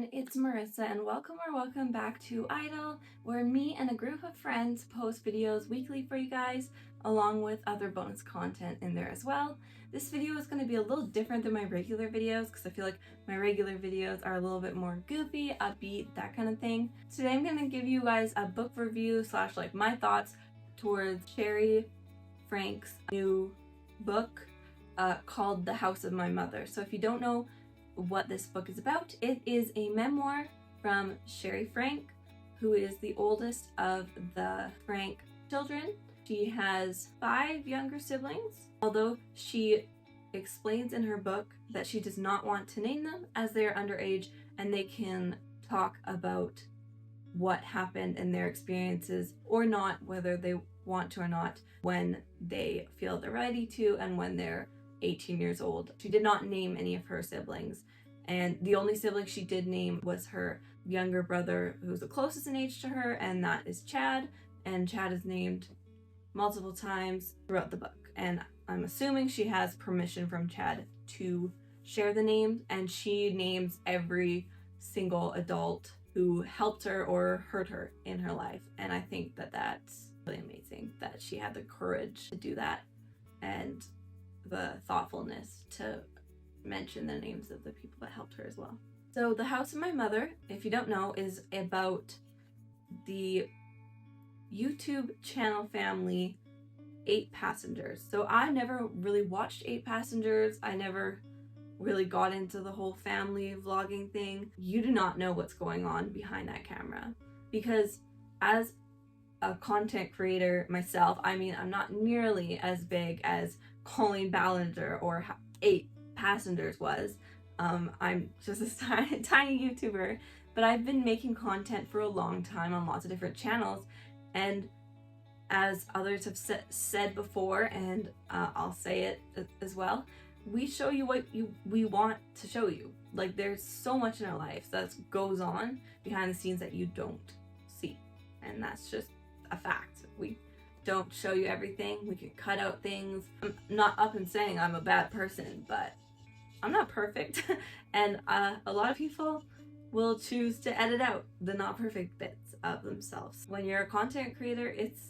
everyone, it's Marissa and welcome back to IETL, where me and a group of friends post videos weekly for you guys, along with other bonus content in there as well. This video is going to be a little different than my regular videos because I feel like my regular videos are a little bit more goofy, upbeat, that kind of thing. Today I'm going to give you guys a book review / like my thoughts towards Shari Franke's new book called The House of My Mother. So if you don't know what this book is about, it is a memoir from Shari Franke, who is the oldest of the Franke children. She has 5 younger siblings, although she explains in her book that she does not want to name them as they are underage and they can talk about what happened in their experiences or not, whether they want to or not, when they feel they're ready to and when they're 18 years old. She did not name any of her siblings, and the only sibling she did name was her younger brother, who's the closest in age to her, and that is Chad. And Chad is named multiple times throughout the book, and I'm assuming she has permission from Chad to share the name, and she names every single adult who helped her or hurt her in her life. And I think that that's really amazing that she had the courage to do that and the thoughtfulness to mention the names of the people that helped her as well. So The House of My Mother, if you don't know, is about the YouTube channel family 8 Passengers. So I never really watched 8 Passengers. I never really got into the whole family vlogging thing. You do not know what's going on behind that camera, because as a content creator myself, I mean, I'm not nearly as big as Colleen Ballinger or 8 Passengers was. I'm just a tiny YouTuber, but I've been making content for a long time on lots of different channels, and as others have said before, and I'll say it as well, we show you what we want to show you. Like, there's so much in our lives that goes on behind the scenes that you don't see, and that's just a fact. We don't show you everything. We can cut out things. I'm not up and saying I'm a bad person, but I'm not perfect. And a lot of people will choose to edit out the not perfect bits of themselves. When you're a content creator, it's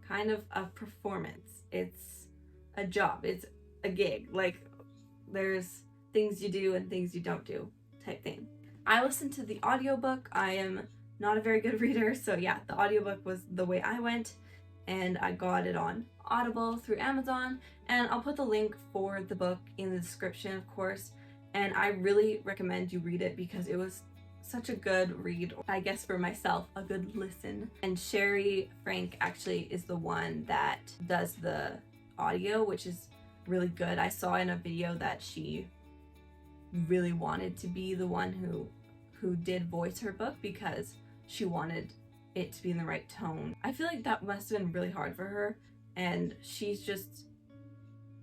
kind of a performance. It's a job. It's a gig. Like, there's things you do and things you don't do type thing. I listened to the audiobook. I am not a very good reader, so yeah, the audiobook was the way I went, and I got it on Audible through Amazon, and I'll put the link for the book in the description, of course. And I really recommend you read it because it was such a good read, I guess for myself, a good listen. And Shari Franke actually is the one that does the audio, which is really good. I saw in a video that she really wanted to be the one who did voice her book because she wanted it to be in the right tone. I feel like that must have been really hard for her, and she's just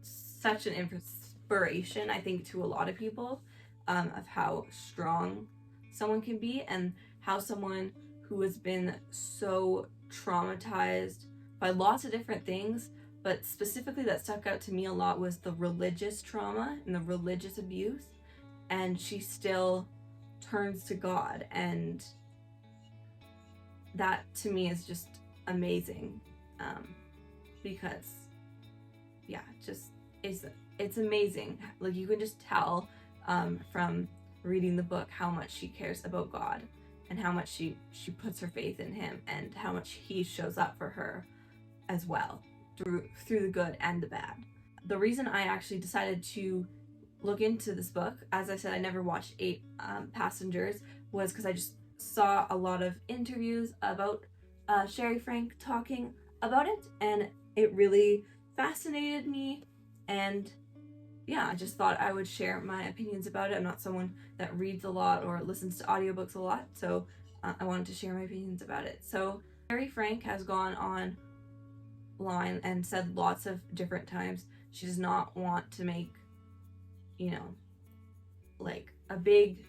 such an inspiration, I think, to a lot of people, of how strong someone can be and how someone who has been so traumatized by lots of different things, but specifically that stuck out to me a lot was the religious trauma and the religious abuse, and she still turns to God, and that to me is just amazing, because yeah, just it's amazing. Like, you can just tell from reading the book how much she cares about God and how much she puts her faith in him and how much he shows up for her as well through the good and the bad. The reason I actually decided to look into this book, as I said, I never watched 8 Passengers, was because I just saw a lot of interviews about Shari Franke talking about it, and it really fascinated me, and yeah, I just thought I would share my opinions about it. I'm not someone that reads a lot or listens to audiobooks a lot, so I wanted to share my opinions about it. So Shari Franke has gone online and said lots of different times she does not want to make, like a big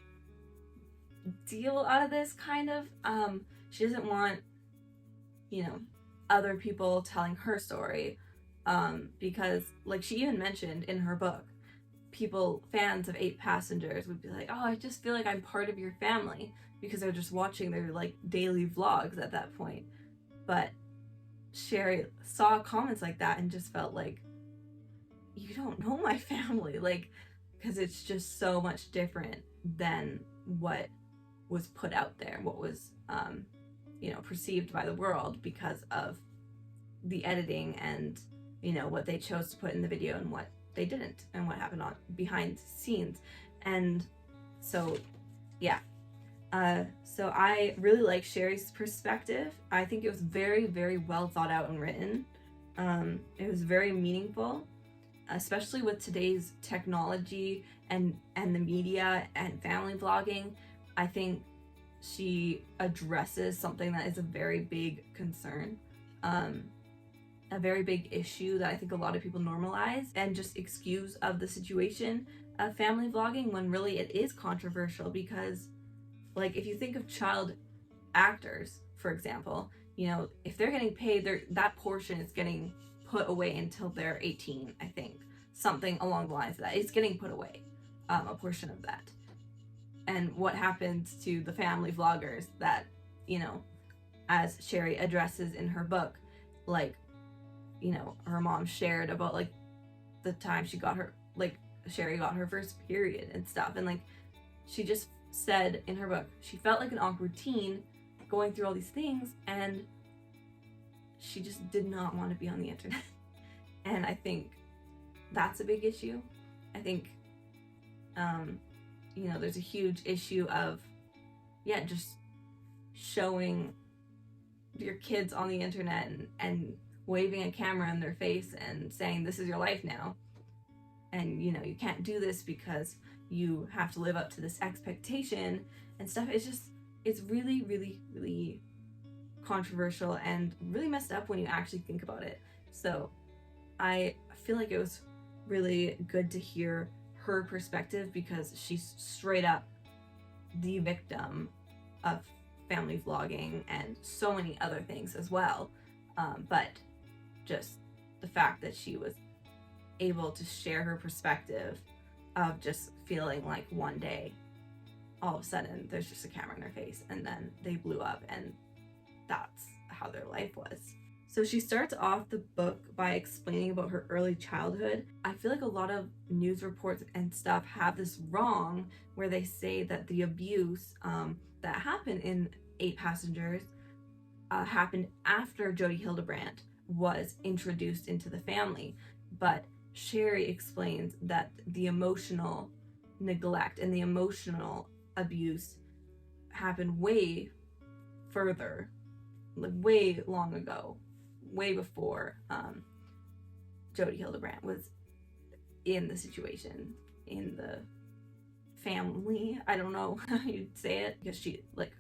deal out of this, kind of. She doesn't want, other people telling her story, because, like she even mentioned in her book, people, fans of 8 Passengers, would be like, oh, I just feel like I'm part of your family, because they're just watching their like daily vlogs at that point. But Shari saw comments like that and just felt like, you don't know my family, like, because it's just so much different than what was put out there, what was you know, perceived by the world because of the editing and, you know, what they chose to put in the video and what they didn't, and what happened on behind the scenes. And so yeah, so I really like Shari's perspective. I think it was very, very well thought out and written. It was very meaningful, especially with today's technology and the media and family vlogging. I think she addresses something that is a very big concern, a very big issue that I think a lot of people normalize and just excuse of the situation of family vlogging, when really it is controversial. Because, like, if you think of child actors, for example, you know, if they're getting paid, that portion is getting put away until they're 18, I think. Something along the lines of that. It's getting put away, a portion of that. And what happens to the family vloggers that, you know, as Shari addresses in her book, like, you know, her mom shared about, like, the time she got her, like, Shari got her first period and stuff. And, like, she just said in her book, she felt like an awkward teen going through all these things, and she just did not want to be on the internet. And I think that's a big issue. I think, you know, there's a huge issue of, yeah, just showing your kids on the internet and waving a camera in their face and saying, this is your life now. And, you know, you can't do this because you have to live up to this expectation and stuff. It's just, it's really, really, really controversial and really messed up when you actually think about it. So I feel like it was really good to hear her perspective, because she's straight up the victim of family vlogging and so many other things as well. But just the fact that she was able to share her perspective of just feeling like one day, all of a sudden, there's just a camera in her face, and then they blew up, and that's how their life was. So she starts off the book by explaining about her early childhood. I feel like a lot of news reports and stuff have this wrong, where they say that the abuse that happened in 8 Passengers happened after Jodi Hildebrandt was introduced into the family. But Shari explains that the emotional neglect and the emotional abuse happened way further, like way long ago, way before Jodi Hildebrandt was in the situation, in the family. I don't know how you'd say it, because she, like,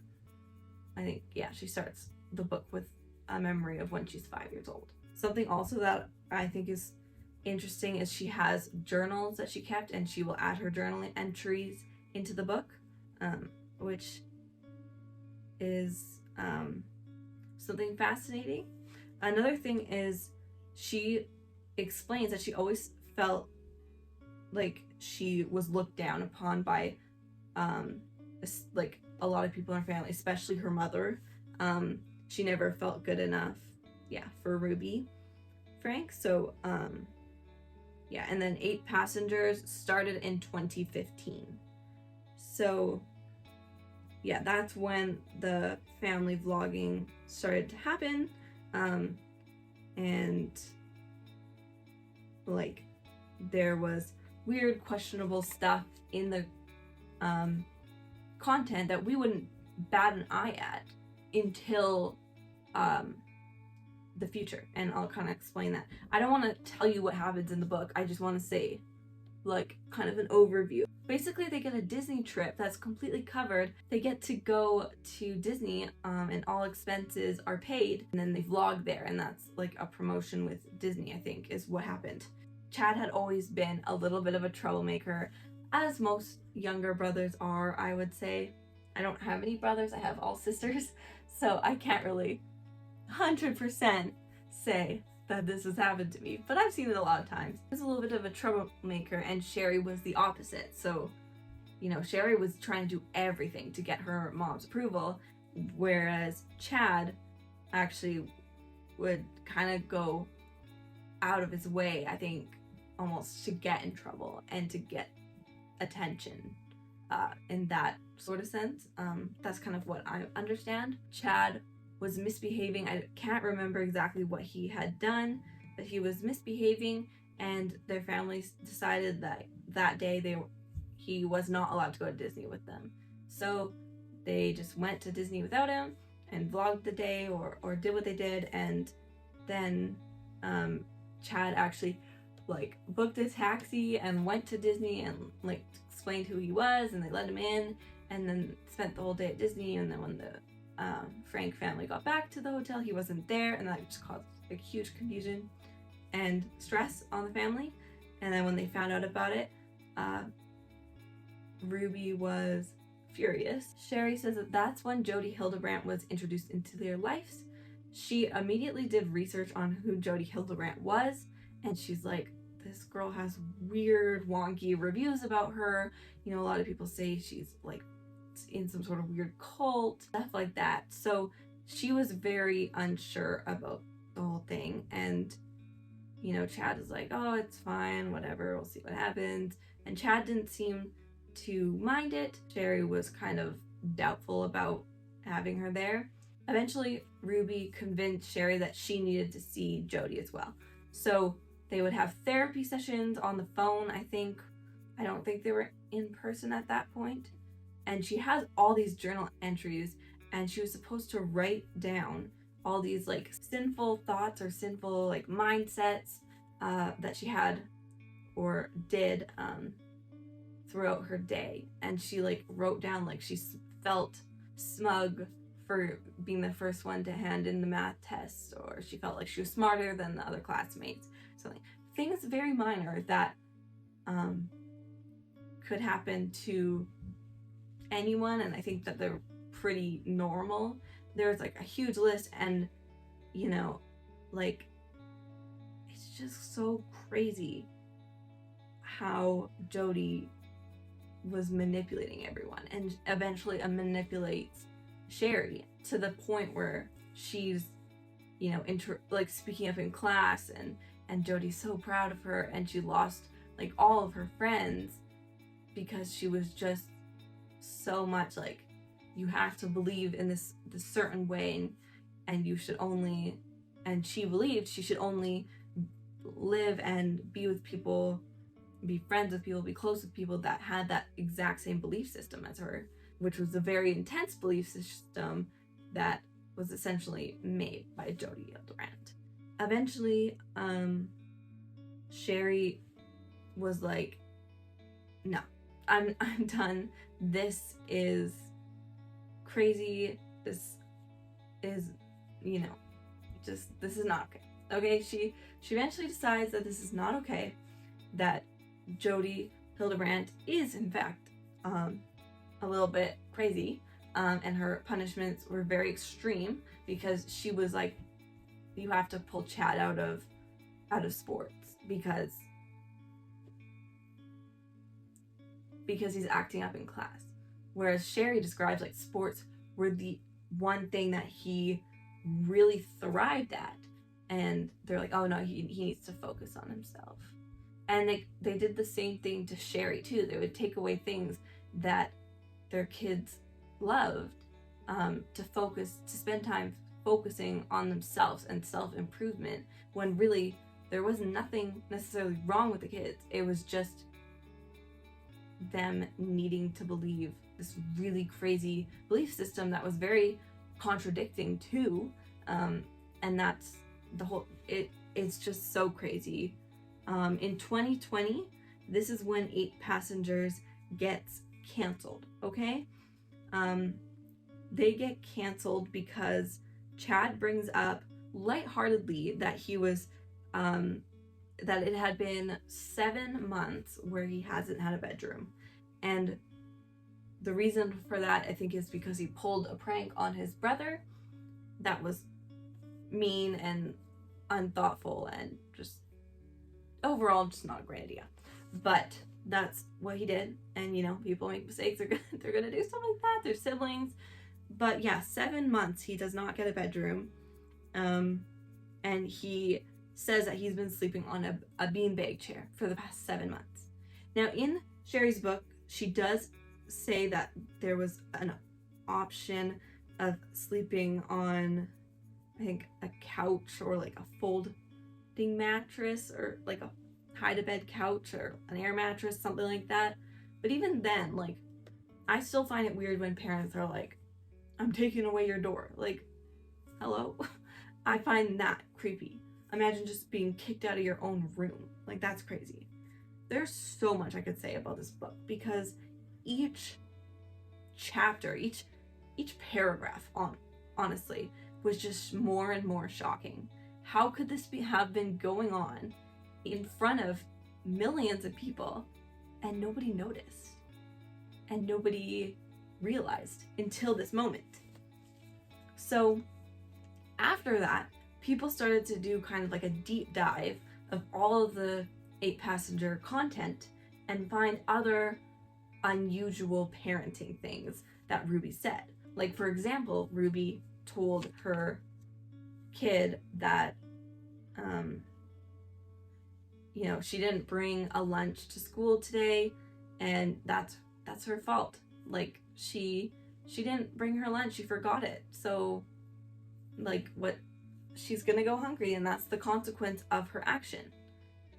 I think, yeah, she starts the book with a memory of when she's 5 years old. Something also that I think is interesting is she has journals that she kept, and she will add her journaling entries into the book, which is something fascinating. Another thing is she explains that she always felt like she was looked down upon by like a lot of people in her family, especially her mother. She never felt good enough, yeah, for Ruby Franke. So yeah, and then 8 Passengers started in 2015. So yeah, that's when the family vlogging started to happen. And like there was weird, questionable stuff in the content that we wouldn't bat an eye at until the future, and I'll kind of explain that. I don't want to tell you what happens in the book, I just want to say like kind of an overview. Basically, they get a Disney trip that's completely covered. They get to go to Disney and all expenses are paid, and then they vlog there, and that's like a promotion with Disney, I think, is what happened. Chad had always been a little bit of a troublemaker, as most younger brothers are, I would say. I don't have any brothers, I have all sisters, so I can't really 100% say that this has happened to me, but I've seen it a lot of times. I was a little bit of a troublemaker, and Shari was the opposite. So, you know, Shari was trying to do everything to get her mom's approval, whereas Chad actually would kind of go out of his way, I think, almost to get in trouble and to get attention in that sort of sense. That's kind of what I understand. Chad was misbehaving. I can't remember exactly what he had done, but he was misbehaving, and their families decided that that day he was not allowed to go to Disney with them. So they just went to Disney without him and vlogged the day or did what they did, and then Chad actually like booked a taxi and went to Disney and like explained who he was, and they let him in, and then spent the whole day at Disney. And then when the Franke family got back to the hotel, he wasn't there, and that just caused like huge confusion and stress on the family. And then when they found out about it, Ruby was furious. Shari says that that's when Jodi Hildebrandt was introduced into their lives. She immediately did research on who Jodi Hildebrandt was, and she's like, this girl has weird, wonky reviews about her. You know, a lot of people say she's like in some sort of weird cult, stuff like that. So she was very unsure about the whole thing. And, you know, Chad is like, oh, it's fine, whatever, we'll see what happens. And Chad didn't seem to mind it. Shari was kind of doubtful about having her there. Eventually, Ruby convinced Shari that she needed to see Jodi as well. So they would have therapy sessions on the phone, I think. I don't think they were in person at that point. And she has all these journal entries, and she was supposed to write down all these like sinful thoughts or sinful like mindsets that she had or did throughout her day. And she like wrote down like she felt smug for being the first one to hand in the math test, or she felt like she was smarter than the other classmates. Something, things very minor that could happen to anyone, and I think that they're pretty normal. There's like a huge list, and you know, like, it's just so crazy how Jodi was manipulating everyone, and eventually manipulates Shari to the point where she's, you know, like speaking up in class, and Jodi's so proud of her, and she lost like all of her friends because she was just so much like, you have to believe in this certain way, and you should only, and she believed she should only live and be with people, be friends with people, be close with people that had that exact same belief system as her, which was a very intense belief system that was essentially made by Jodi Hildebrandt. Eventually, Shari was like, no, I'm done. This is crazy. This is, you know, just, this is not okay. Okay, she eventually decides that this is not okay, that Jodi Hildebrandt is in fact a little bit crazy, and her punishments were very extreme, because she was like, you have to pull Chad out of sports because he's acting up in class. Whereas Shari describes like sports were the one thing that he really thrived at, and they're like, oh no, he needs to focus on himself. And they did the same thing to Shari too. They would take away things that their kids loved, to spend time focusing on themselves and self-improvement, when really there was nothing necessarily wrong with the kids. It was just them needing to believe this really crazy belief system that was very contradicting too, and that's the whole, it's just so crazy. In 2020, this is when 8 Passengers gets canceled, okay? They get canceled because Chad brings up lightheartedly that he was, that it had been 7 months where he hasn't had a bedroom. And the reason for that, I think, is because he pulled a prank on his brother that was mean and unthoughtful and just overall just not a great idea. But that's what he did, and you know, people make mistakes. They're gonna do stuff like that. They're siblings. But yeah, 7 months he does not get a bedroom, and he says that he's been sleeping on a beanbag chair for the past 7 months. Now, in Shari's book, she does say that there was an option of sleeping on, I think, a couch or like a folding mattress, or like a hide-to-bed couch or an air mattress, something like that. But even then, like, I still find it weird when parents are like, I'm taking away your door. Like, hello? I find that creepy. Imagine just being kicked out of your own room. Like, that's crazy. There's so much I could say about this book, because each chapter, each paragraph, honestly, was just more and more shocking. How could this have been going on in front of millions of people and nobody noticed and nobody realized until this moment? So after that, people started to do kind of like a deep dive of all of the 8-passenger content and find other unusual parenting things that Ruby said. Like, for example, Ruby told her kid that you know, she didn't bring a lunch to school today, and that's her fault. Like, she didn't bring her lunch, she forgot it. So, like, what, she's gonna go hungry, and that's the consequence of her action.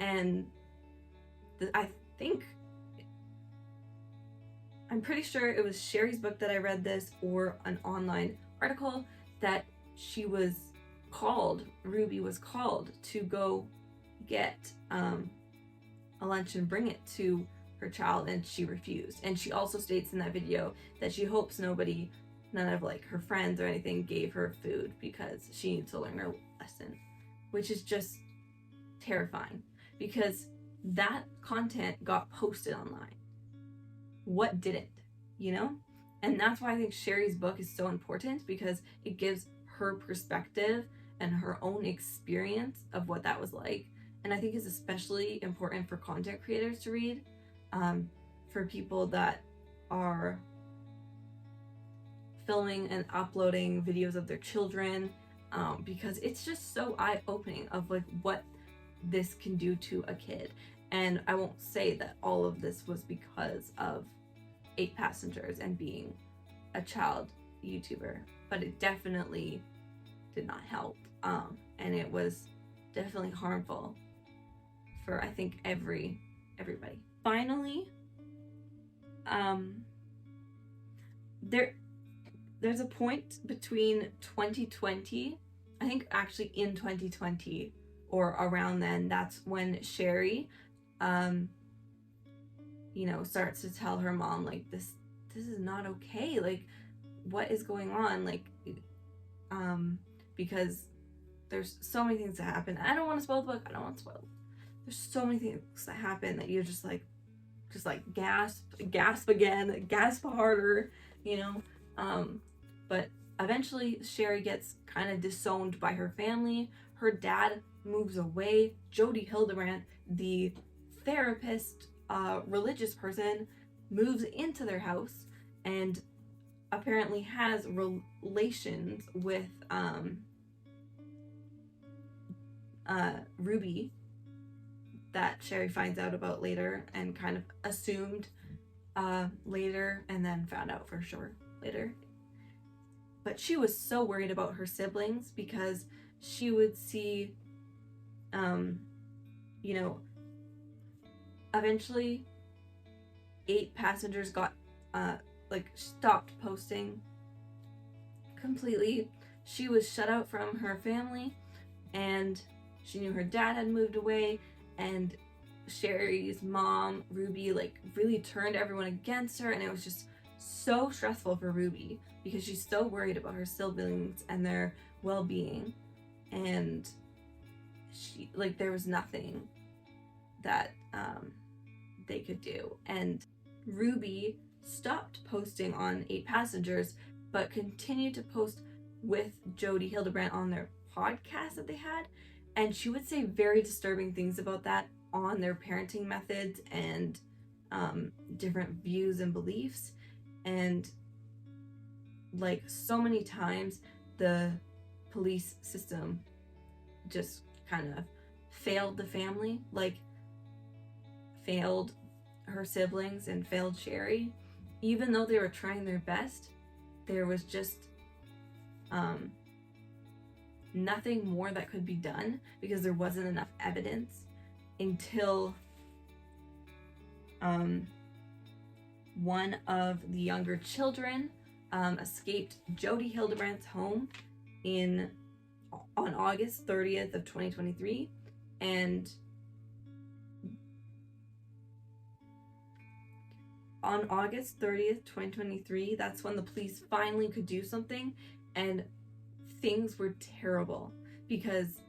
And I'm pretty sure it was Shari's book that I read this, or an online article, that Ruby was called to go get a lunch and bring it to her child, and she refused. And she also states in that video that she hopes none of like her friends or anything gave her food, because she needs to learn her lesson, which is just terrifying, because that content got posted online. What didn't, you know? And that's why I think Shari's book is so important, because it gives her perspective and her own experience of what that was like. And I think it's especially important for content creators to read, for people that are filming and uploading videos of their children, because it's just so eye-opening of like what this can do to a kid. And I won't say that all of this was because of 8-passengers and being a child YouTuber, but it definitely did not help, and it was definitely harmful for, I think, everybody. Finally, there's a point between 2020, I think actually in 2020 or around then, that's when Shari you know, starts to tell her mom, like, this is not okay, like, what is going on, like, because there's so many things that happen. I don't want to spoil the book. There's so many things that happen that you're just like gasp again, gasp harder, you know. But eventually Shari gets kind of disowned by her family. Her dad moves away. Jodi Hildebrandt, the therapist, religious person, moves into their house and apparently has relations with Ruby, that Shari finds out about later and kind of assumed later, and then found out for sure later. But she was so worried about her siblings, because she would see, you know, eventually 8-passengers got like stopped posting completely. She was shut out from her family, and she knew her dad had moved away, and Shari's mom, Ruby, like really turned everyone against her, and it was just so stressful for Ruby, because she's so worried about her siblings and their well-being, and she, like, there was nothing that they could do. And Ruby stopped posting on 8-passengers, but continued to post with Jodi Hildebrandt on their podcast that they had, And she would say very disturbing things about that on their parenting methods and different views and beliefs. And like so many times the police system just kind of failed the family, like failed her siblings and failed Shari. Even though they were trying their best, there was just nothing more that could be done because there wasn't enough evidence until one of the younger children escaped Jodi Hildebrandt's home on August 30th of 2023, and on August 30th, 2023, that's when the police finally could do something, and things were terrible because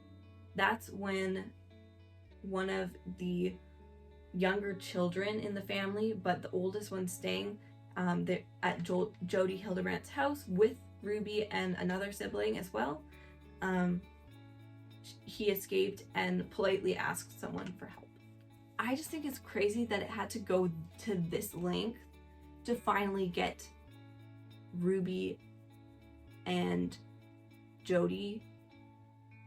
that's when one of the younger children in the family, but the oldest one staying at Jodi Hildebrandt's house with Ruby and another sibling as well, he escaped and politely asked someone for help. I just think it's crazy that it had to go to this length to finally get Ruby and Jodi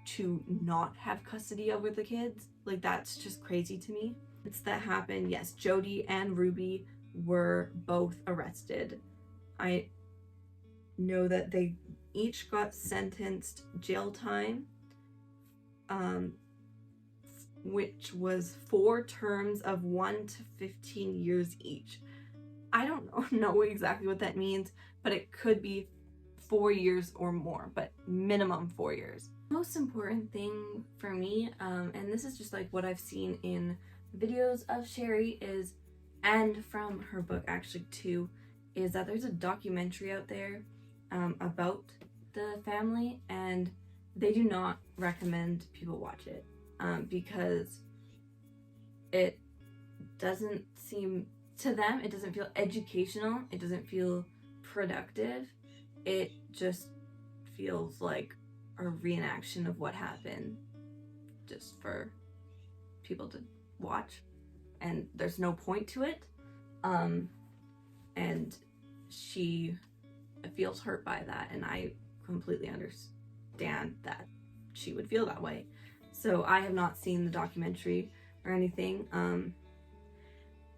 to not have custody over the kids. Like, that's just crazy to me. It's that happened. Yes, Jodi and Ruby were both arrested. I know that they each got sentenced jail time, which was 4 terms of 1 to 15 years each. I don't know exactly what that means, but it could be 4 years or more, but minimum 4 years. Most important thing for me, and this is just like what I've seen in videos of Shari is, and from her book actually too, is that there's a documentary out there about the family, and they do not recommend people watch it because it doesn't seem, to them, it doesn't feel educational, it doesn't feel productive, it just feels like a reenaction of what happened just for people to watch, and there's no point to it, and she feels hurt by that, and I completely understand that she would feel that way. So I have not seen the documentary or anything.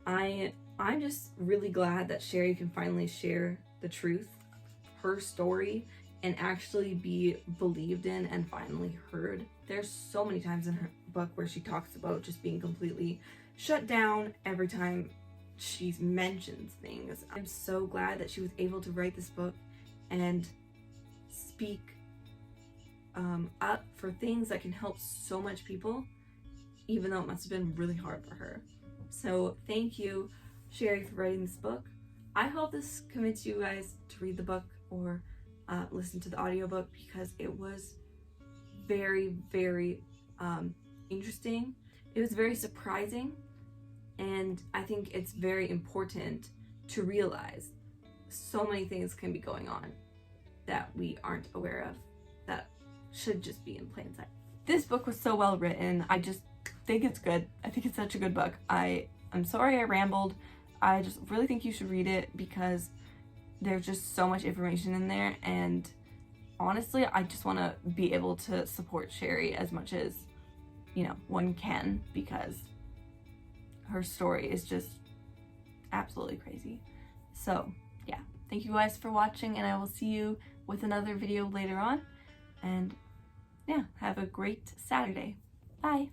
I'm just really glad that Shari can finally share the truth, her story, and actually be believed in and finally heard. There's so many times in her book where she talks about just being completely shut down every time she mentions things. I'm so glad that she was able to write this book and speak up for things that can help so much people, even though it must have been really hard for her. So thank you, Shari, for writing this book. I hope this convinced you guys to read the book or listen to the audiobook, because it was very, very interesting. It was very surprising, and I think it's very important to realize so many things can be going on that we aren't aware of, that should just be in plain sight. This book was so well written. I just think it's good. I think it's such a good book. I'm sorry I rambled. I just really think you should read it because there's just so much information in there, and honestly, I just want to be able to support Shari as much as, you know, one can, because her story is just absolutely crazy. So yeah, thank you guys for watching, and I will see you with another video later on, and yeah, have a great Saturday. Bye.